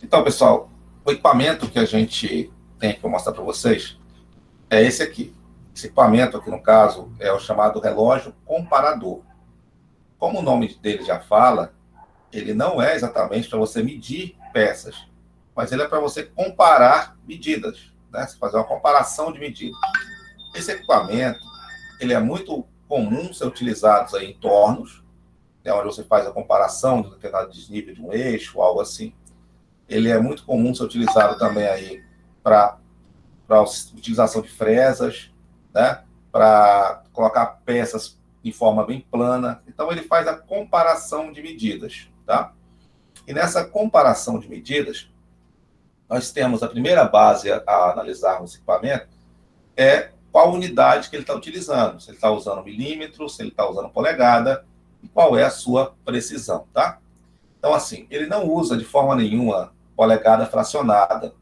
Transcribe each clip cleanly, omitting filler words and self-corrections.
Então, pessoal, o equipamento que a gente tem que mostrar para vocês é esse aqui. Esse equipamento aqui, no caso, é o chamado relógio comparador. Como o nome dele já fala, ele não é exatamente para você medir peças, mas ele é para você comparar medidas, né? Você fazer uma comparação de medidas. Esse equipamento, ele é muito comum ser utilizado aí em tornos, né, onde você faz a comparação de determinado desnível de um eixo, algo assim. Ele é muito comum ser utilizado também aí para utilização de fresas, né? Para colocar peças de forma bem plana. Então, ele faz a comparação de medidas. Tá? E nessa comparação de medidas, nós temos a primeira base a analisar no equipamento é qual unidade que ele está utilizando. Se ele está usando milímetro, se ele está usando polegada, e qual é a sua precisão. Tá? Então, assim, ele não usa de forma nenhuma polegada fracionada.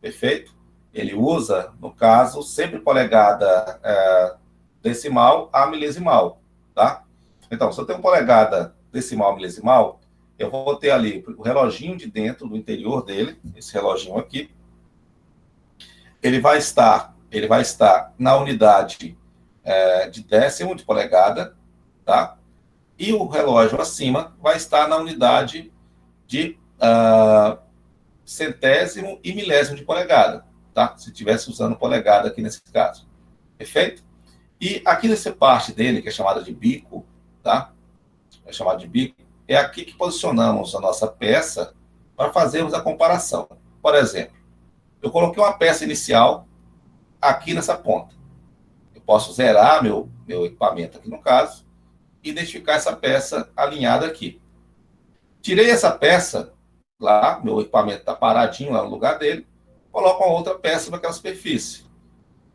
Perfeito? Ele usa, no caso, sempre polegada decimal a milesimal, tá? Então, se eu tenho polegada decimal a milesimal, eu vou ter ali o reloginho de dentro do interior dele, esse reloginho aqui, ele vai estar na unidade de décimo de polegada, tá? E o relógio acima vai estar na unidade de centésimo e milésimo de polegada, tá? Se estivesse usando polegada aqui nesse caso. Perfeito? E aqui nessa parte dele, que é chamada de bico, tá? É chamada de bico, é aqui que posicionamos a nossa peça para fazermos a comparação. Por exemplo, eu coloquei uma peça inicial aqui nessa ponta. Eu posso zerar meu equipamento aqui no caso e identificar essa peça alinhada aqui. Tirei essa peça lá, meu equipamento está paradinho lá no lugar dele, coloco uma outra peça naquela superfície.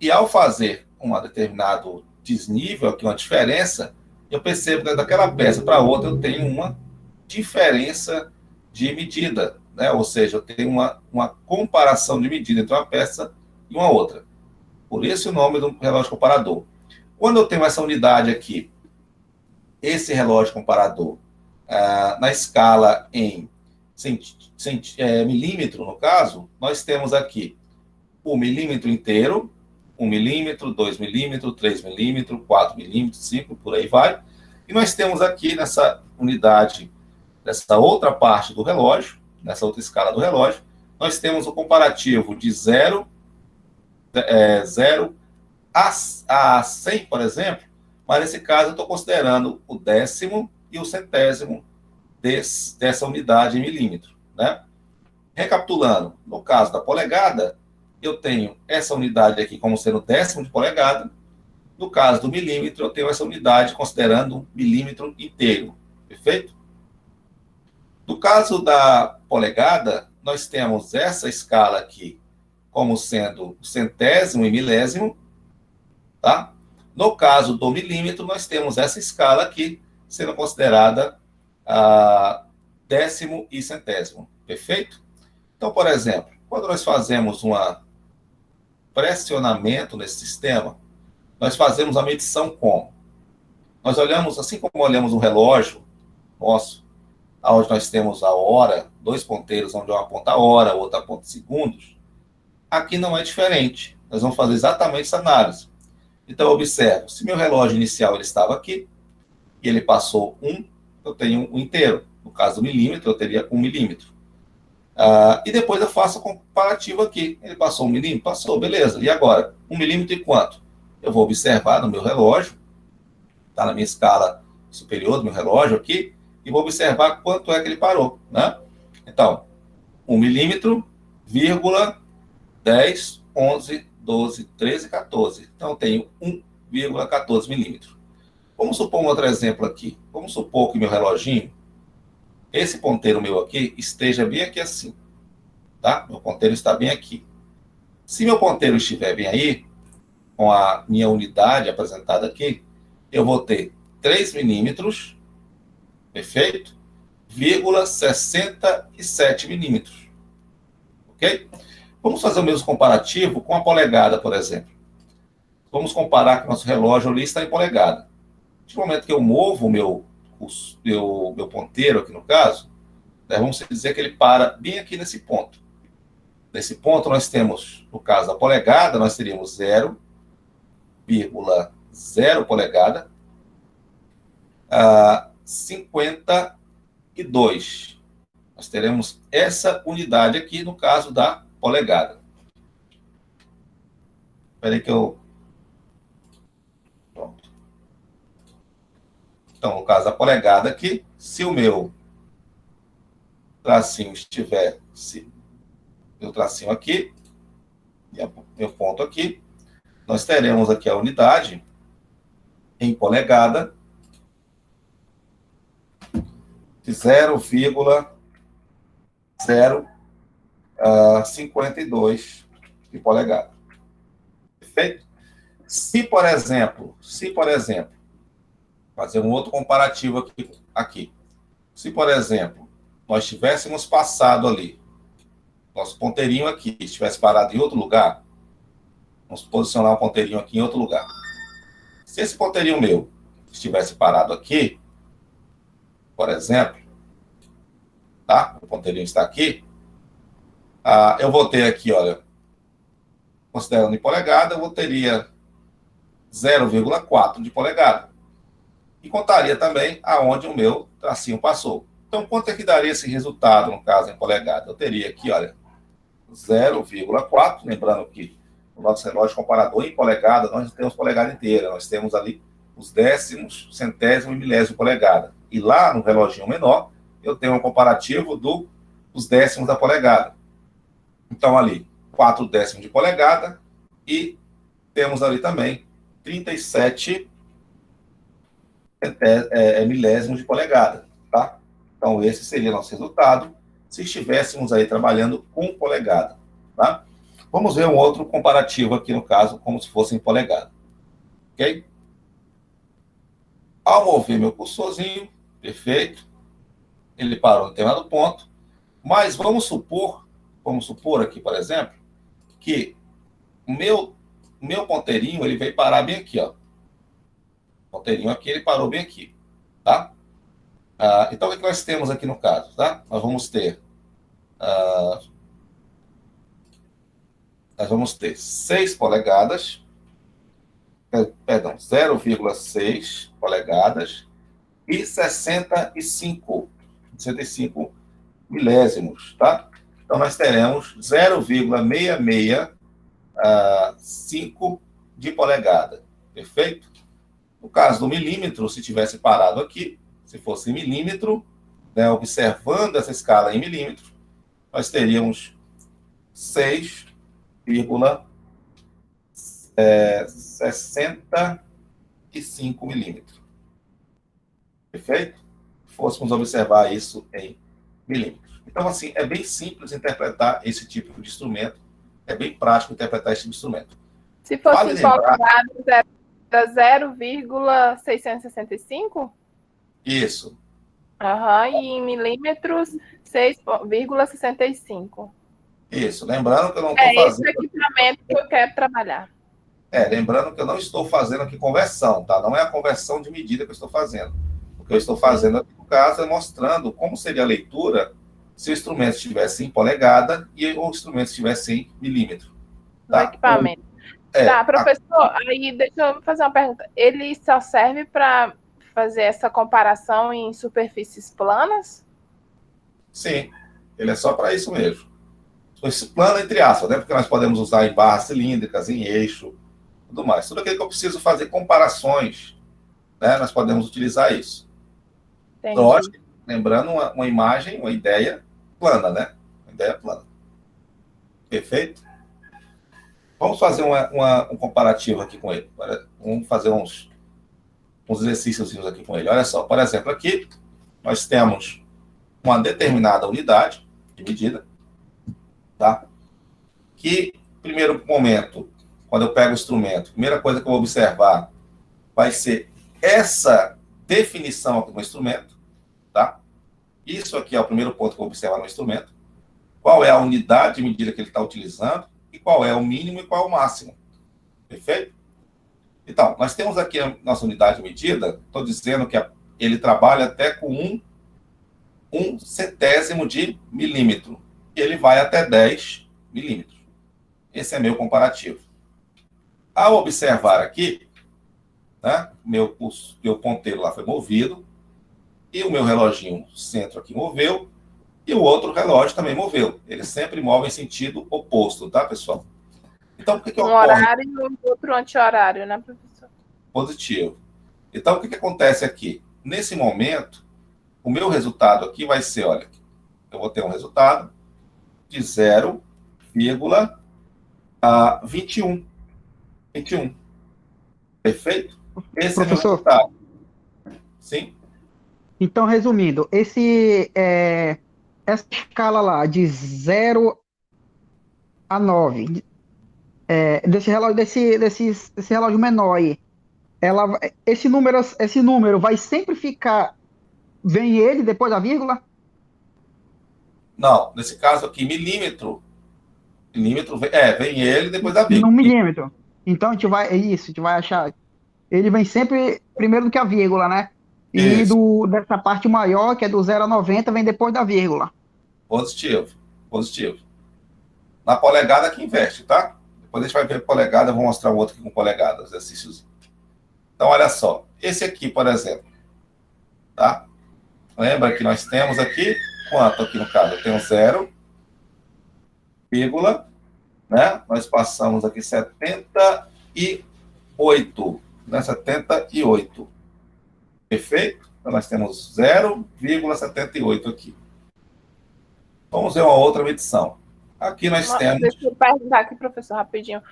E ao fazer um determinado desnível, aqui uma diferença, eu percebo que daquela peça para outra eu tenho uma diferença de medida, né? Ou seja, eu tenho uma comparação de medida entre uma peça e uma outra. Por isso o nome do relógio comparador. Quando eu tenho essa unidade aqui, esse relógio comparador, na escala em milímetro, no caso, nós temos aqui o milímetro inteiro, 1 milímetro, 2 milímetros, 3 milímetros, 4 milímetros, 5, por aí vai. E nós temos aqui nessa unidade, nessa outra parte do relógio, nessa outra escala do relógio, nós temos o comparativo de 0 a 100, por exemplo, mas nesse caso eu estou considerando o décimo e o centésimo dessa unidade em milímetro, né? Recapitulando, no caso da polegada, eu tenho essa unidade aqui como sendo décimo de polegada. No caso do milímetro, eu tenho essa unidade considerando um milímetro inteiro. Perfeito? No caso da polegada, nós temos essa escala aqui como sendo centésimo e milésimo, tá? No caso do milímetro, nós temos essa escala aqui sendo considerada décimo e centésimo. Perfeito? Então, por exemplo, quando nós fazemos um pressionamento nesse sistema, nós fazemos a medição como? Nós olhamos, assim como olhamos um relógio nosso, onde nós temos a hora, dois ponteiros, onde um aponta a hora, o outro aponta segundos, aqui não é diferente. Nós vamos fazer exatamente essa análise. Então, eu observo, se meu relógio inicial ele estava aqui, e ele passou eu tenho um inteiro. No caso do milímetro, eu teria 1 milímetro. E depois eu faço o comparativo aqui. Ele passou 1 milímetro? Passou, beleza. E agora? 1 milímetro e quanto? Eu vou observar no meu relógio, está na minha escala superior do meu relógio aqui, e vou observar quanto é que ele parou, né? Então, 1 milímetro, vírgula, 10, 11, 12, 13, 14. Então, eu tenho 1,14 milímetros. Vamos supor um outro exemplo aqui. Vamos supor que meu reloginho, esse ponteiro meu aqui, esteja bem aqui assim, tá? Meu ponteiro está bem aqui. Se meu ponteiro estiver bem aí, com a minha unidade apresentada aqui, eu vou ter 3 milímetros, perfeito? Vírgula 67 milímetros, ok? Vamos fazer o mesmo comparativo com a polegada, por exemplo. Vamos comparar que o nosso relógio ali está em polegada. No momento que eu movo o meu ponteiro aqui no caso, Vamos dizer que ele para bem aqui nesse ponto. Nesse ponto, nós temos, no caso da polegada, nós teríamos 0,0 polegada a 52. Nós teremos essa unidade aqui no caso da polegada. Espera aí que eu... Pronto. Então, no caso da polegada aqui, se o meu tracinho estiver... meu tracinho aqui, meu ponto aqui, nós teremos aqui a unidade em polegada de 0,052 de polegada. Perfeito? Se, por exemplo, fazer um outro comparativo aqui. Se, por exemplo, nós tivéssemos passado ali, nosso ponteirinho aqui estivesse parado em outro lugar, vamos posicionar o ponteirinho aqui em outro lugar. Se esse ponteirinho meu estivesse parado aqui, por exemplo, tá? O ponteirinho está aqui, eu vou ter aqui, olha, considerando em polegada, eu teria 0,4 de polegada. E contaria também aonde o meu tracinho passou. Então, quanto é que daria esse resultado, no caso, em polegada? Eu teria aqui, olha, 0,4, lembrando que o nosso relógio comparador em polegada, nós não temos polegada inteira, nós temos ali os décimos, centésimo e milésimo de polegada. E lá no reloginho menor, eu tenho um comparativo dos décimos da polegada. Então, ali, 4 décimos de polegada e temos ali também 37 milésimos de polegada, tá? Então, esse seria o nosso resultado se estivéssemos aí trabalhando com polegada, tá? Vamos ver um outro comparativo aqui, no caso, como se fosse em polegada, ok? Ao mover meu cursorzinho, perfeito, ele parou em determinado ponto, mas vamos supor aqui, por exemplo, que o meu ponteirinho, ele veio parar bem aqui, ó. O ponteirinho aqui, ele parou bem aqui, tá? Então, o que nós temos aqui no caso, tá? Nós vamos ter 6 polegadas, perdão, 0,6 polegadas e 65 milésimos, tá? Então, nós teremos 0,665 de polegada, perfeito? No caso do milímetro, se tivesse parado aqui, se fosse em milímetro, né, observando essa escala em milímetro, nós teríamos 6,65 milímetros. Perfeito? Fôssemos observar isso em milímetros. Então, assim, é bem simples interpretar esse tipo de instrumento, é bem prático interpretar esse tipo de instrumento. Se fosse em polegadas, era 0,665? Isso. E em milímetros, 6,65. Isso. Lembrando que eu não estou fazendo... É esse equipamento que eu quero trabalhar. Lembrando que eu não estou fazendo aqui conversão, tá? Não é a conversão de medida que eu estou fazendo. O que eu estou fazendo aqui, no caso, é mostrando como seria a leitura se o instrumento estivesse em polegada e o instrumento estivesse em milímetro. Tá? No equipamento. Tá, professor, aí deixa eu fazer uma pergunta. Ele só serve para fazer essa comparação em superfícies planas? Sim, ele é só para isso mesmo. Plano entre aspas, né? Porque nós podemos usar em barras cilíndricas, em eixo, tudo mais. Tudo aquilo que eu preciso fazer comparações, né? Nós podemos utilizar isso. Entendi. Lógico, lembrando uma imagem, uma ideia plana, né? Uma ideia plana. Perfeito? Vamos fazer um comparativo aqui com ele. Vamos fazer uns exercícios aqui com ele. Olha só, por exemplo, aqui nós temos uma determinada unidade de medida, tá? Que, primeiro momento, quando eu pego o instrumento, a primeira coisa que eu vou observar vai ser essa definição aqui do instrumento, tá? Isso aqui é o primeiro ponto que eu vou observar no instrumento. Qual é a unidade de medida que ele está utilizando e qual é o mínimo e qual é o máximo. Perfeito? Então, nós temos aqui a nossa unidade de medida. Estou dizendo que ele trabalha até com um centésimo de milímetro. E ele vai até 10 milímetros. Esse é meu comparativo. Ao observar aqui, né, meu ponteiro lá foi movido, e o meu reloginho centro aqui moveu, e o outro relógio também moveu. Eles sempre movem em sentido oposto, tá, pessoal? Então, o que um ocorre? Horário e o outro anti-horário, né, professor? Positivo. Então, o que acontece aqui? Nesse momento, o meu resultado aqui vai ser, olha, eu vou ter um resultado de 0,21. 21. Perfeito? Esse é meu Professor, resultado. Sim? então, resumindo, essa escala lá de 0 a 9, desse relógio, desse relógio menor aí, esse número vai sempre ficar, vem ele depois da vírgula? Não, nesse caso aqui, milímetro, vem ele depois da No vírgula. milímetro. Então, a gente vai achar, ele vem sempre primeiro do que a vírgula, né? E Isso, dessa parte maior, que é do 0 a 90, vem depois da vírgula. positivo, positivo. Na polegada que investe, tá? Depois a gente vai ver polegada, eu vou mostrar um outro aqui com polegada, exercícios. Então, olha só, esse aqui, por exemplo, tá? Lembra que nós temos aqui, quanto aqui no caso? Eu tenho 0, vírgula, né? Nós passamos aqui 78, né? 78. Perfeito? Então, nós temos 0,78 aqui. Vamos ver uma outra medição. Aqui nós temos... Deixa eu perguntar aqui, professor, rapidinho.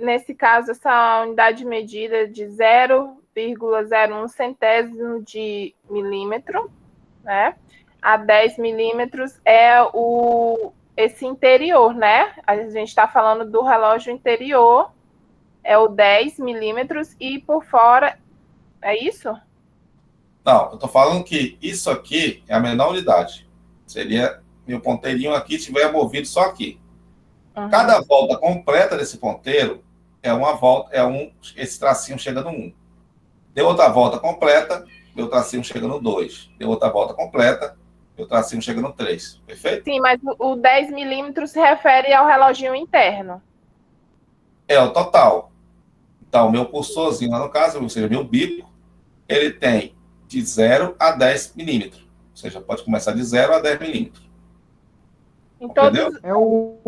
Nesse caso, essa unidade de medida de 0,01 centésimo de milímetro, né? A 10 milímetros é esse interior, né? A gente está falando do relógio interior, é o 10 milímetros, e por fora, é isso? Não, eu estou falando que isso aqui é a menor unidade. Seria meu ponteirinho aqui, estiver movido só aqui. Uhum. Cada volta completa desse ponteiro é uma volta, esse tracinho chega no 1. Deu outra volta completa, meu tracinho chega no 2. Deu outra volta completa, meu tracinho chega no 3. Perfeito? Sim, mas o 10 milímetros se refere ao reloginho interno. É o total. Então, meu cursorzinho, lá no caso, ou seja, meu bico, ele tem de 0 a 10 milímetros. Ou seja, pode começar de 0 a 10 milímetros. Entendeu? É o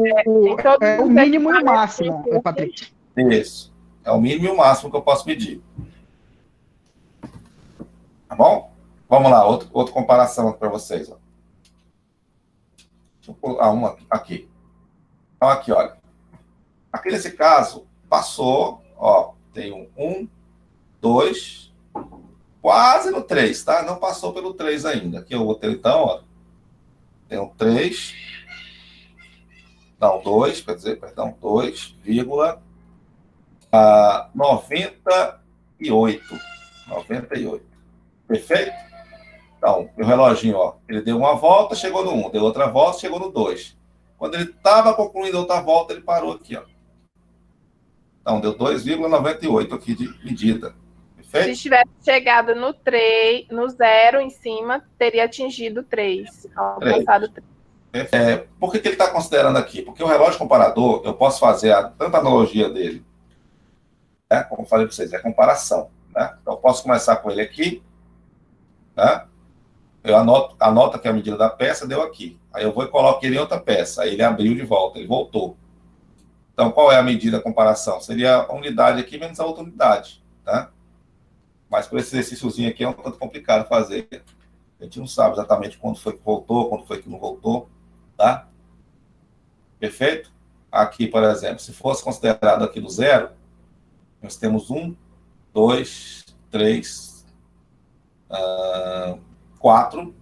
mínimo e o máximo, Patrícia. Isso. É o mínimo e o máximo que eu posso medir. Tá bom? Vamos lá, outra comparação para vocês. Ó. Deixa eu pular uma aqui. Então, aqui, olha. Aqui nesse caso, passou, ó, tem um, 2, quase no 3, tá? Não passou pelo 3 ainda. Aqui eu vou ter, então, ó, tem um 3, não, 2, quer dizer, perdão, 2,98. 98. Perfeito? Então, o reloginho, ó, ele deu uma volta, chegou no 1, deu outra volta, chegou no 2. Quando ele estava concluindo outra volta, ele parou aqui, ó. Então, deu 2,98 aqui de medida. Perfeito? Se tivesse chegado no 3, no 0 em cima, teria atingido 3. Alcançado 3. Por que ele está considerando aqui? Porque o relógio comparador, eu posso fazer tanta analogia dele, né? Como eu falei para vocês, é comparação. Né? Então, eu posso começar com ele aqui, né? Eu anoto que a medida da peça deu aqui. Aí eu vou e coloco ele em outra peça. Aí ele abriu de volta, ele voltou. Então, qual é a medida da comparação? Seria a unidade aqui menos a outra unidade, tá? Mas por esse exercíciozinho aqui é um tanto complicado fazer. A gente não sabe exatamente quando foi que voltou, quando foi que não voltou, tá? Perfeito? Aqui, por exemplo, se fosse considerado aqui do 0, nós temos 1, 2, 3, 4,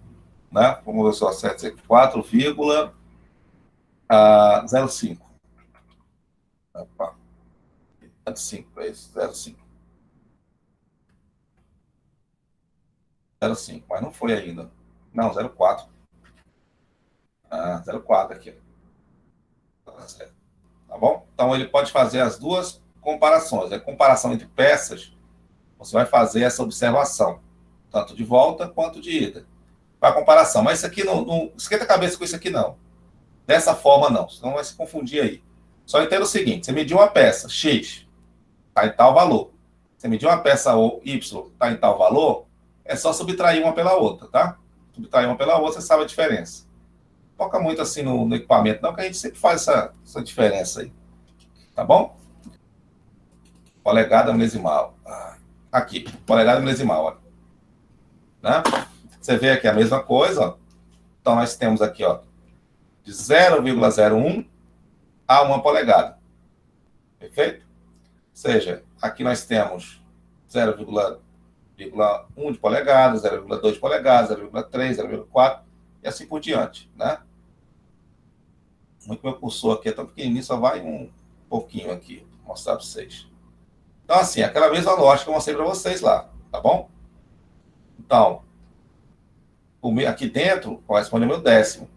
né? Vamos ver se eu acerto isso aqui. 4,05. Opa. 05, é isso, 0,5. 0,5, mas não foi ainda. Não, 0,4. 0,4 aqui. Tá bom? Então, ele pode fazer as duas comparações. A comparação entre peças, você vai fazer essa observação, tanto de volta quanto de ida. para comparação. Mas isso aqui não esquenta a cabeça com isso aqui, não. Dessa forma, não. Senão vai se confundir aí. Só entenda o seguinte: você mediu uma peça X, está em tal valor. Você mediu uma peça Y, está em tal valor, é só subtrair uma pela outra, tá? Subtrair uma pela outra, você sabe a diferença. Não foca muito assim no equipamento, não, que a gente sempre faz essa diferença aí. Tá bom? Polegada milesimal. Aqui, polegada milesimal, ó. Né? Você vê aqui a mesma coisa, ó. Então, nós temos aqui, ó, de 0,01 a 1 polegada. Perfeito? Ou seja, aqui nós temos 0,1 de polegada, 0,2 de polegada, 0,3, 0,4 e assim por diante, né? Muito meu cursor aqui é tão pequenininho, só vai um pouquinho aqui, vou mostrar para vocês. Então, assim, aquela mesma lógica que eu mostrei para vocês lá, tá bom? Então, aqui dentro corresponde ao meu décimo.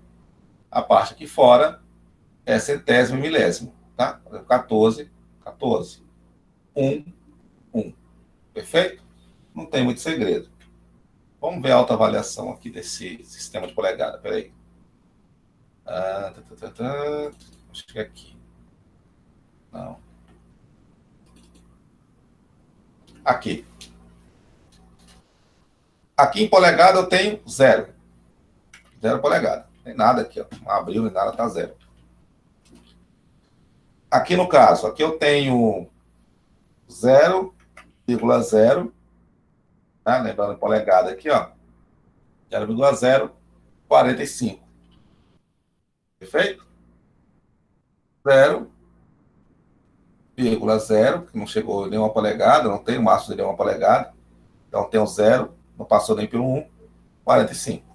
A parte aqui fora é centésimo e milésimo, tá? 14, 14. 1, 1. Perfeito? Não tem muito segredo. Vamos ver a autoavaliação aqui desse sistema de polegada. Peraí. Acho que é aqui. Não. Aqui. Aqui em polegada eu tenho 0. 0 polegada. Não tem nada aqui, ó. Não abriu nem nada, tá 0. Aqui no caso, aqui eu tenho 0,0, tá? Lembrando polegada aqui, ó. 0,045. Perfeito? 0,0, que não chegou nem uma polegada, não tem o máximo de 1 polegada. Então tem o 0, não passou nem pelo 1, 45.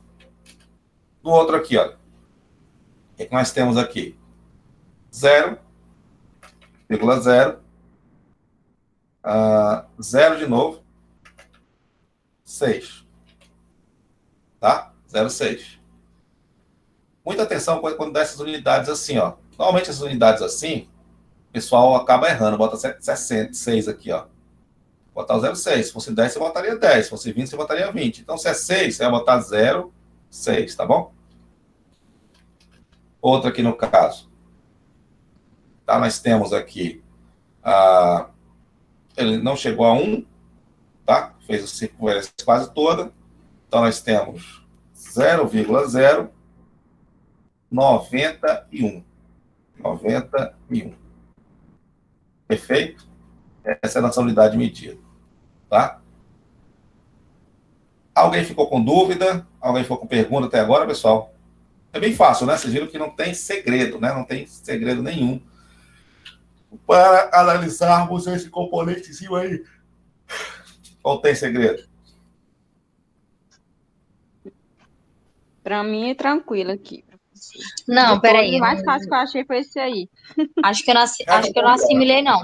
Do outro aqui, ó. O que nós temos aqui? 0,0, 0 de novo, 6. Tá? 0,6. Muita atenção quando dá essas unidades assim, ó. Normalmente essas unidades assim, o pessoal acaba errando, bota 66 aqui, ó. Botar o 0,6. Se fosse 10, você botaria 10. Se fosse 20, você botaria 20. Então, se é 6, você vai botar 0,6, tá bom? Outra aqui no caso. Tá? Nós temos aqui, ele não chegou a 1, tá? Fez a circunferência quase toda. Então, nós temos 0,091. 91. Perfeito? Essa é a nossa unidade de medida. Tá? Alguém ficou com dúvida? Alguém ficou com pergunta até agora, pessoal? É bem fácil, né? Vocês viram que não tem segredo, né? Não tem segredo nenhum para analisarmos esse componentezinho aí. Ou tem segredo? Para mim é tranquilo aqui. Não, peraí. O mais fácil que eu achei foi esse aí. Acho que eu não assimilei, não.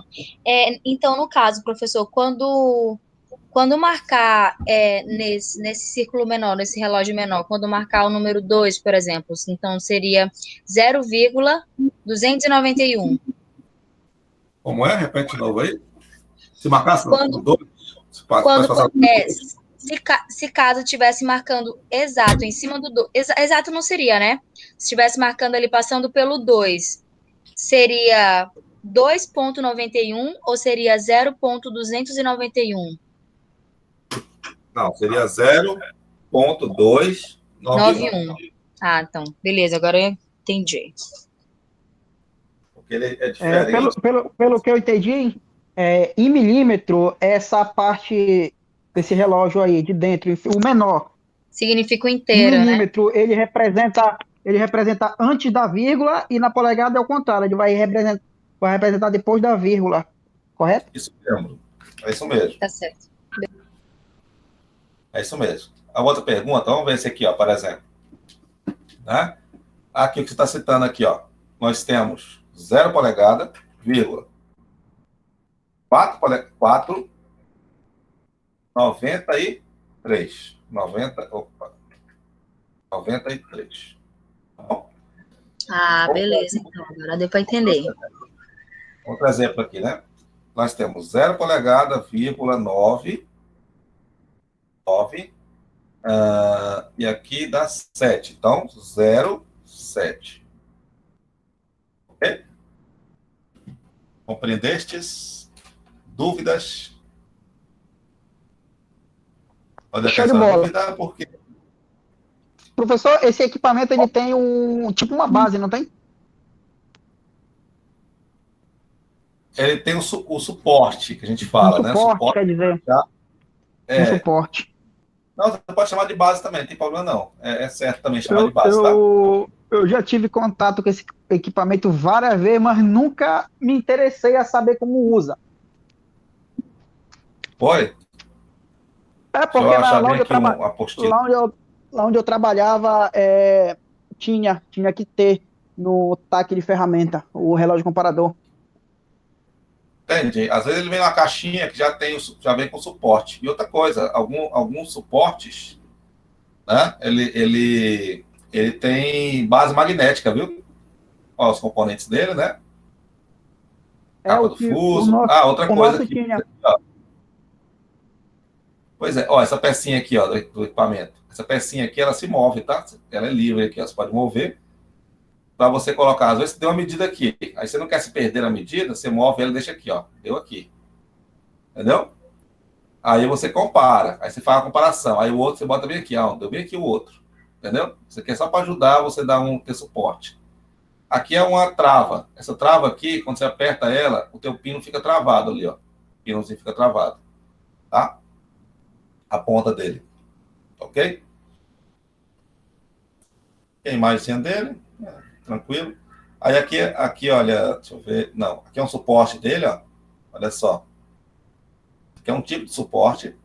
Então, no caso, professor, quando marcar nesse círculo menor, nesse relógio menor, quando marcar o número 2, por exemplo, então seria 0,291. Como é? Repete de novo aí. Se marcasse quando 2, se caso estivesse marcando exato em cima do 2, exato não seria, né? Se estivesse marcando ali passando pelo 2, seria 2,91 ou seria 0,291? Não, seria 0,291. Ah, então, beleza, agora eu entendi. Porque ele é diferente. Pelo que eu entendi, em milímetro, essa parte desse relógio aí, de dentro, o menor. Significa o inteiro, em milímetro, né? Ele representa antes da vírgula e na polegada é o contrário, ele vai representar depois da vírgula, correto? Isso mesmo. É isso mesmo. Tá certo. É isso mesmo. A outra pergunta, vamos ver esse aqui, ó, por exemplo. Né? Aqui o que você está citando aqui, ó. Nós temos 0 polegada, vírgula. 4, 93. 93. Tá bom? Beleza, então. Agora deu para entender. Outro exemplo aqui, né? Nós temos 0 polegada, vírgula, 9, E aqui dá 7. Então, 0, 7. Ok? Compreendestes? Dúvidas? Pode Show de acabar bola. dúvida, porque Professor, esse equipamento ele tem tipo uma base, não tem? ele tem o suporte que a gente Um fala, né? suporte, Suporte quer dizer, já um é. suporte. Não, você pode chamar de base também, não tem problema não. É certo também chamar de Eu, base, tá? eu, eu já tive contato com esse equipamento várias vezes, mas nunca me interessei a saber como usa. Foi? É Deixa eu porque achar lá bem onde eu, aqui traba, uma apostila. lá onde eu trabalhava, tinha que ter no TAC de ferramenta o relógio comparador. Entende? Às vezes ele vem numa caixinha que já tem, já vem com suporte. E outra coisa, alguns suportes, né? Ele tem base magnética, viu? Ó, os componentes dele, né? É Capa o do que fuso. Ah, outra o coisa nosso aqui. tinha. Ó. Pois é, ó, essa pecinha aqui, ó, do equipamento. Essa pecinha aqui, ela se move, tá? Ela é livre aqui, ó, você pode mover para você colocar. Às vezes você deu uma medida aqui, aí você não quer se perder na medida, você move ela e deixa aqui, ó. Deu aqui. Entendeu? Aí você compara, aí você faz a comparação. Aí o outro você bota bem aqui, ó, deu bem aqui o outro. Entendeu? Isso aqui é só para ajudar você dar ter suporte. Aqui é uma trava. Essa trava aqui, quando você aperta ela, o teu pino fica travado ali, ó. O pinozinho fica travado, tá? A ponta dele. Ok? Tem a imagem dele, tranquilo. Aí aqui, olha, deixa eu ver. Não, aqui é um suporte dele, ó. Olha só. Aqui é um tipo de suporte.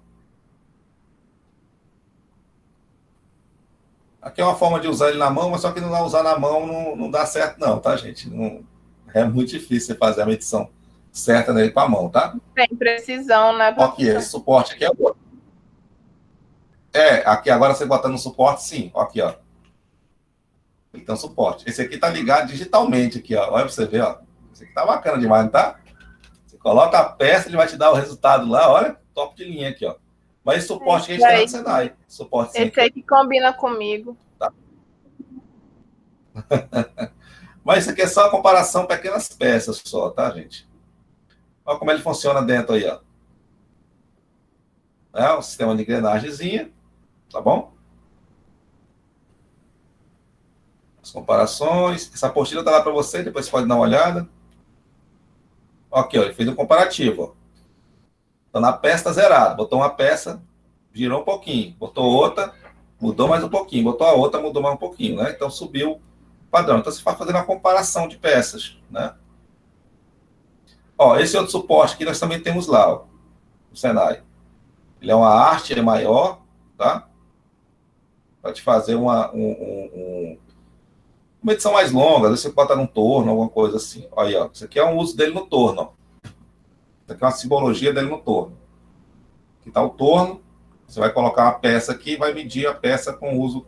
Aqui é uma forma de usar ele na mão, mas só que não usar na mão não dá certo, não, tá, gente? Não, é muito difícil você fazer a medição certa nele com a mão, tá? Tem precisão, né, Aqui, professor? esse suporte aqui é o outro. Aqui agora você botando no suporte, sim. Aqui, ó. Ele tem um suporte. Esse aqui tá ligado digitalmente aqui, ó. Olha pra você ver, ó. Esse aqui tá bacana demais, não tá? Você coloca a peça, ele vai te dar o resultado lá, olha, top de linha aqui, ó. Mas esse suporte que a gente tem lá no Senai. Suportezinho Esse aí que combina comigo. Tá. Mas isso aqui é só a comparação pequenas peças só, tá, gente? Olha como ele funciona dentro aí, ó. O sistema de engrenagemzinha, tá bom? As comparações. Essa apostila tá lá para você, depois você pode dar uma olhada. Aqui, ó, ele fez um comparativo, ó. Então, na peça tá zerado. Botou uma peça, girou um pouquinho. Botou outra, mudou mais um pouquinho. Botou a outra, mudou mais um pouquinho, né? Então, subiu o padrão. Então, você vai fazendo uma comparação de peças, né? Ó, esse outro suporte aqui nós também temos lá, ó, no Senai. Ele é uma arte, ele é maior, tá? Para te fazer uma edição mais longa, às vezes você bota num torno, alguma coisa assim. Aí, ó, isso aqui é um uso dele no torno, ó. Isso aqui é uma simbologia dele no torno. Aqui está o torno, você vai colocar uma peça aqui e vai medir a peça com o uso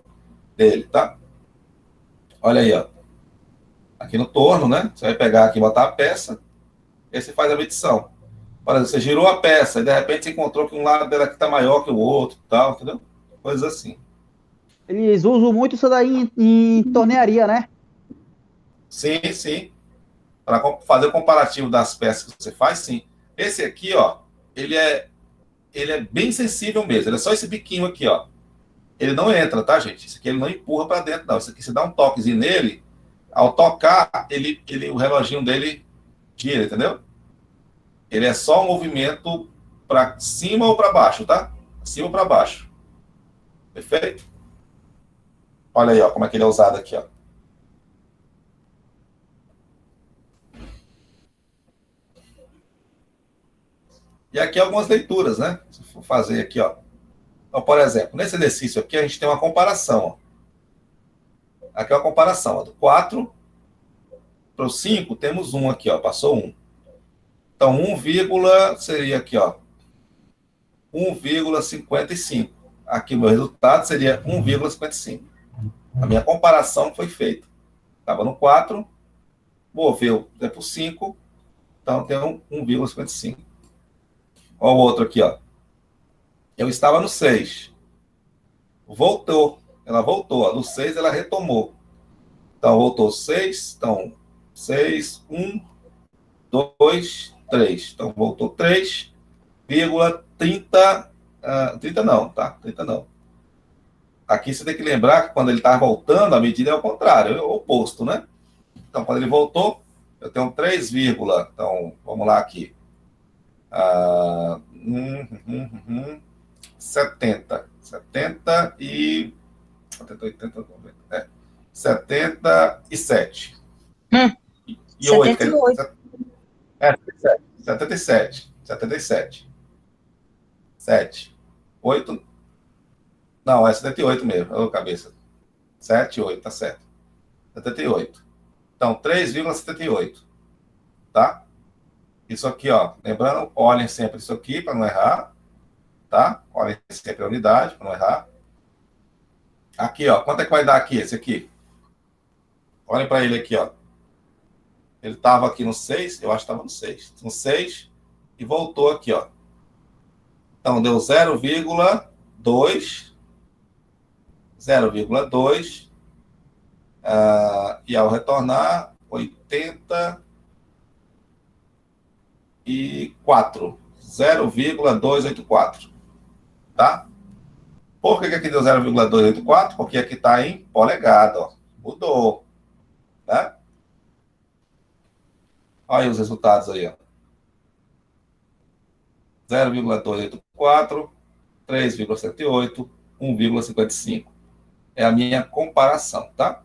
dele, tá? Olha aí, ó. Aqui no torno, né? Você vai pegar aqui e botar a peça, e aí você faz a medição. Por exemplo, você girou a peça e de repente você encontrou que um lado dela aqui está maior que o outro, tal, entendeu? Coisas assim. Eles usam muito isso daí em tornearia, né? Sim, sim. Para fazer o comparativo das peças que você faz, sim. Esse aqui, ó, ele é bem sensível mesmo. Ele é só esse biquinho aqui, ó. Ele não entra, tá, gente? Isso aqui ele não empurra para dentro, não. Isso aqui você dá um toquezinho nele, ao tocar, o reloginho dele gira, entendeu? Ele é só um movimento para cima ou para baixo, tá? Cima ou para baixo. Perfeito? Olha aí, ó, como é que ele é usado aqui, ó. E aqui algumas leituras, né? Se eu for fazer aqui, ó. Então, por exemplo, nesse exercício aqui a gente tem uma comparação, ó. Aqui é uma comparação, ó. Do 4 para o 5 temos 1 aqui, ó. Passou 1. Então, 1, seria aqui, ó. 1,55. Aqui o meu resultado seria 1,55. A minha comparação foi feita. Estava no 4, moveu para o 5, então tem 1,55. Olha o outro aqui, ó. Eu estava no 6. voltou. Ela voltou. A do 6 ela retomou. Então, voltou 6. Então, 6, 1, 2, 3. Então, voltou 3,30. 30 não, tá? 30 não. Aqui você tem que lembrar que quando ele está voltando, a medida é o contrário, é o oposto, né? Então, quando ele voltou, eu tenho 3, então, vamos lá aqui. 70. 70 e... 70, 80, 90. 77. E 8. 78. 77. 7. 8. Não, é 78 mesmo. Ô, cabeça. 7, 8, tá certo. 78. Então, 3,78. Tá? Isso aqui, ó. Lembrando, olhem sempre isso aqui para não errar. Tá? Olhem sempre a unidade para não errar. Aqui, ó. Quanto é que vai dar aqui, esse aqui? Olhem para ele aqui, ó. Ele estava aqui no 6, eu acho que estava no 6. No 6 e voltou aqui, ó. Então, deu 0,2. 0,2. E ao retornar, 84. 0,284. Tá? Por que aqui deu 0,284? Porque aqui está em polegada, ó. Mudou. Tá? Olha aí os resultados aí, ó. 0,284, 3,78, 1,55. É a minha comparação, tá?